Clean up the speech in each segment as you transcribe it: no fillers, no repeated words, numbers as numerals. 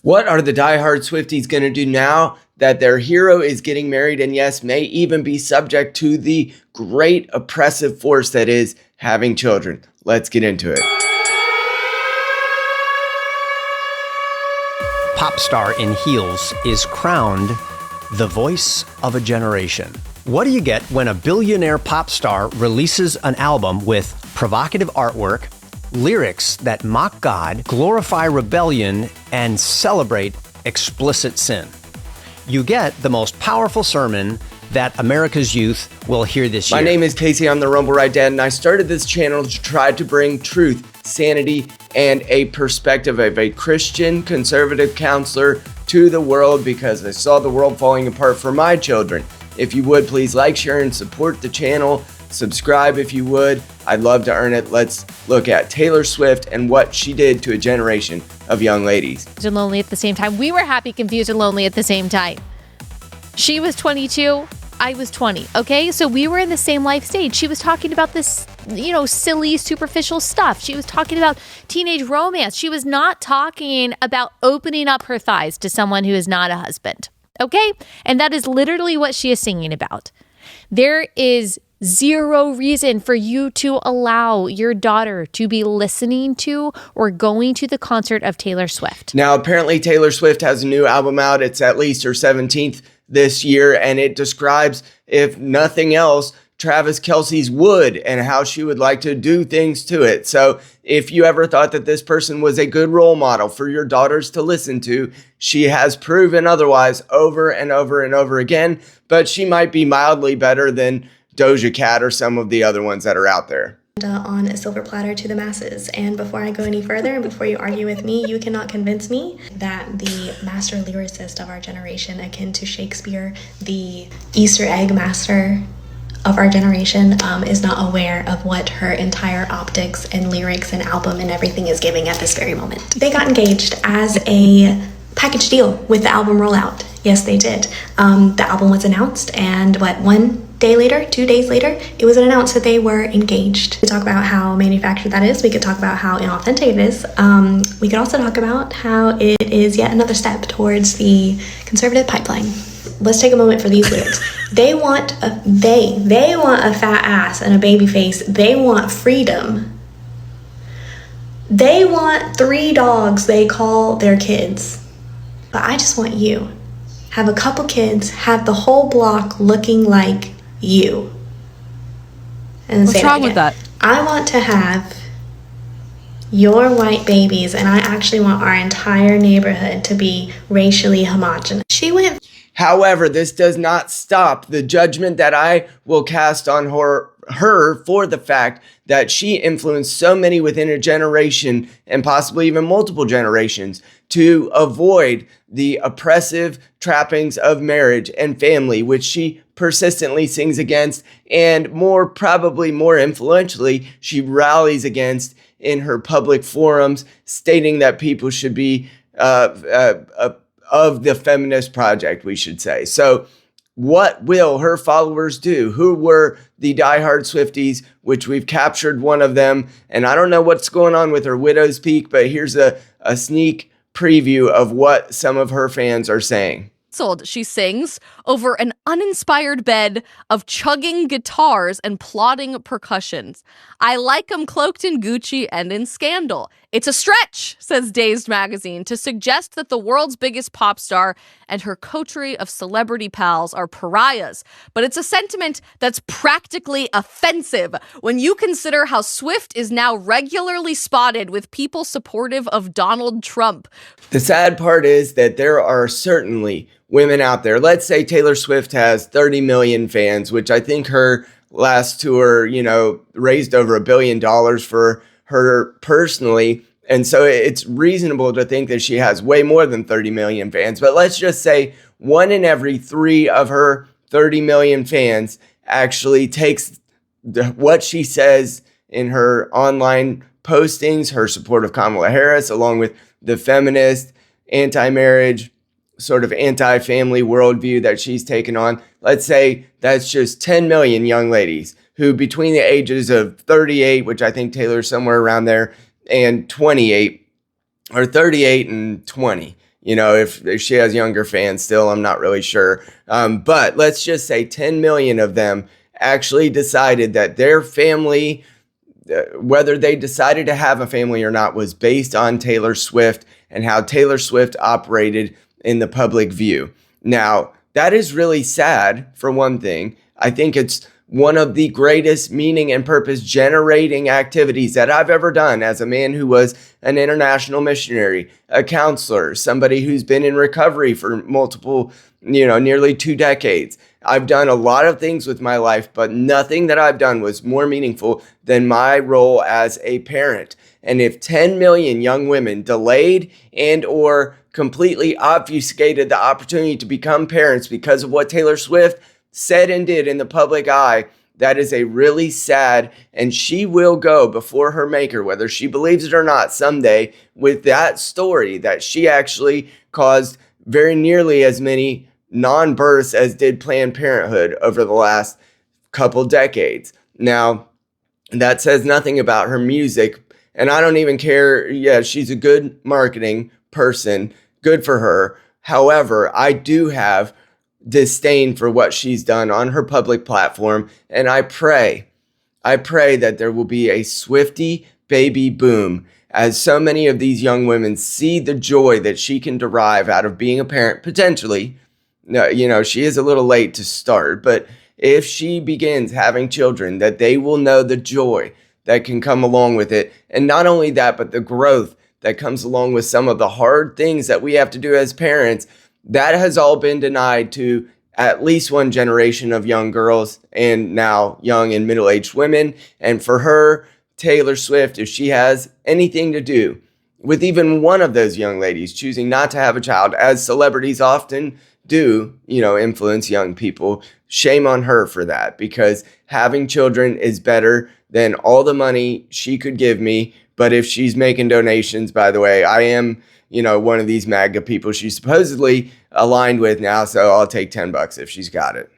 What are the diehard Swifties going to do now that their hero is getting married and, yes, may even be subject to the great oppressive force that is having children? Let's get into it. Pop star in heels is crowned the voice of a generation. What do you get when a billionaire pop star releases an album with provocative artwork, lyrics that mock God, glorify rebellion, and celebrate explicit sin? You get the most powerful sermon that America's youth will hear this year. My name is Casey. I'm the Rumble Ride Dad, and I started this channel to try to bring truth, sanity, and a perspective of a Christian conservative counselor to the world because I saw the world falling apart for my children. If you would, please like, share, and support the channel. Subscribe if you would. I'd love to earn it. Let's look at Taylor Swift and what she did to a generation of young ladies. And lonely at the same time. We were happy, confused, and lonely at the same time. She was 22. I was 20. Okay, so we were in the same life stage. She was talking about this, silly, superficial stuff. She was talking about teenage romance. She was not talking about opening up her thighs to someone who is not a husband. Okay, and that is literally what she is singing about. There is zero reason for you to allow your daughter to be listening to or going to the concert of Taylor Swift. Now, apparently Taylor Swift has a new album out. It's at least her 17th this year, and it describes, if nothing else, Travis Kelce's Wood and how she would like to do things to it. So if you ever thought that this person was a good role model for your daughters to listen to, she has proven otherwise over and over and over again, but she might be mildly better than Doja Cat or some of the other ones that are out there. On a silver platter to the masses. And before I go any further, and before you argue with me, you cannot convince me that the master lyricist of our generation, akin to Shakespeare, the Easter egg master of our generation, is not aware of what her entire optics and lyrics and album and everything is giving at this very moment. They got engaged as a package deal with the album rollout. Yes, they did. The album was announced, and 2 days later, it was announced that they were engaged. We talk about how manufactured that is. We could talk about how inauthentic it is. We could also talk about how it is yet another step towards the conservative pipeline. Let's take a moment for these lyrics. They want a fat ass and a baby face. They want freedom. They want 3 dogs they call their kids. But I just want you. Have a couple kids, have the whole block looking like you. And what's wrong with that? I want to have your white babies, and I actually want our entire neighborhood to be racially homogenous. She went. However, this does not stop the judgment that I will cast on her for the fact that she influenced so many within a generation and possibly even multiple generations to avoid the oppressive trappings of marriage and family, which she persistently sings against, and probably more influentially, she rallies against in her public forums, stating that people should be of the feminist project, we should say. So what will her followers do? Who were the diehard Swifties, which we've captured one of them, and I don't know what's going on with her widow's peak, but here's a sneak preview of what some of her fans are saying. She sings over an uninspired bed of chugging guitars and plodding percussions. I like 'em cloaked in Gucci and in scandal. It's a stretch, says Dazed magazine, to suggest that the world's biggest pop star and her coterie of celebrity pals are pariahs. But it's a sentiment that's practically offensive when you consider how Swift is now regularly spotted with people supportive of Donald Trump. The sad part is that there are certainly women out there. Let's say Taylor Swift has 30 million fans, which I think her last tour, raised over $1 billion for her personally. And so it's reasonable to think that she has way more than 30 million fans. But let's just say 1 in every 3 of her 30 million fans actually takes what she says in her online postings, her support of Kamala Harris, along with the feminist, anti-marriage, sort of anti-family worldview that she's taken on. Let's say that's just 10 million young ladies who between the ages of 38, which I think Taylor's somewhere around there, and 28, or 38 and 20, if she has younger fans still, I'm not really sure. But let's just say 10 million of them actually decided that their family, whether they decided to have a family or not, was based on Taylor Swift and how Taylor Swift operated in the public view. Now, that is really sad, for one thing. I think it's one of the greatest meaning and purpose generating activities that I've ever done as a man who was an international missionary, a counselor, somebody who's been in recovery for multiple, nearly 2 decades. I've done a lot of things with my life, but nothing that I've done was more meaningful than my role as a parent. And if 10 million young women delayed and or completely obfuscated the opportunity to become parents because of what Taylor Swift said and did in the public eye, that is a really sad, and she will go before her maker, whether she believes it or not, someday, with that story that she actually caused very nearly as many non-births as did Planned Parenthood over the last couple decades. Now, that says nothing about her music, and I don't even care. Yeah, she's a good marketing person, good for her. However, I do have disdain for what she's done on her public platform, and I pray that there will be a Swiftie baby boom as so many of these young women see the joy that she can derive out of being a parent, potentially. She is a little late to start, but if she begins having children, that they will know the joy that can come along with it. And not only that, but the growth that comes along with some of the hard things that we have to do as parents. That has all been denied to at least one generation of young girls and now young and middle-aged women. And for her, Taylor Swift, if she has anything to do with even one of those young ladies choosing not to have a child, as celebrities often do, influence young people, shame on her for that, because having children is better than all the money she could give me. But if she's making donations, by the way, I am one of these MAGA people she's supposedly aligned with now, so I'll take $10 if she's got it.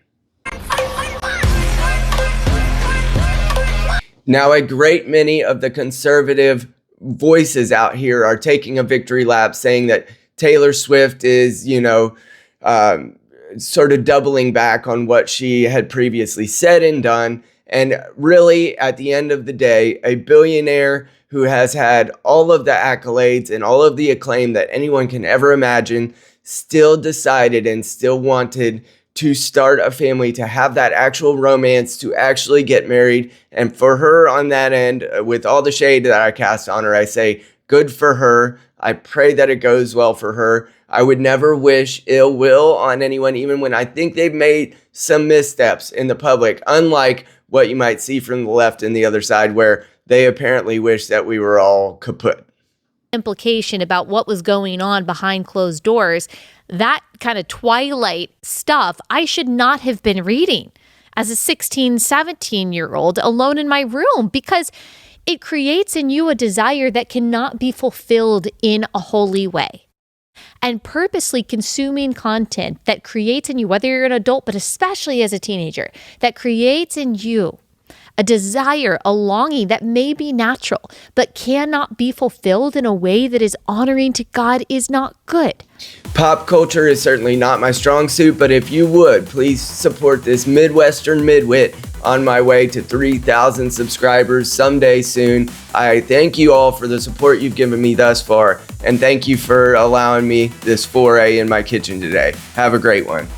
Now, a great many of the conservative voices out here are taking a victory lap, saying that Taylor Swift is, sort of doubling back on what she had previously said and done. And really, at the end of the day, a billionaire who has had all of the accolades and all of the acclaim that anyone can ever imagine, still decided and still wanted to start a family, to have that actual romance, to actually get married. And for her on that end, with all the shade that I cast on her, I say, good for her. I pray that it goes well for her. I would never wish ill will on anyone, even when I think they've made some missteps in the public, unlike what you might see from the left and the other side, where they apparently wish that we were all kaput. Implication about what was going on behind closed doors, that kind of Twilight stuff, I should not have been reading as a 16, 17-year-old alone in my room, because it creates in you a desire that cannot be fulfilled in a holy way. And purposely consuming content that creates in you, whether you're an adult, but especially as a teenager, that creates in you a desire, a longing that may be natural, but cannot be fulfilled in a way that is honoring to God, is not good. Pop culture is certainly not my strong suit, but if you would, please support this Midwestern midwit on my way to 3,000 subscribers someday soon. I thank you all for the support you've given me thus far, and thank you for allowing me this foray in my kitchen today. Have a great one.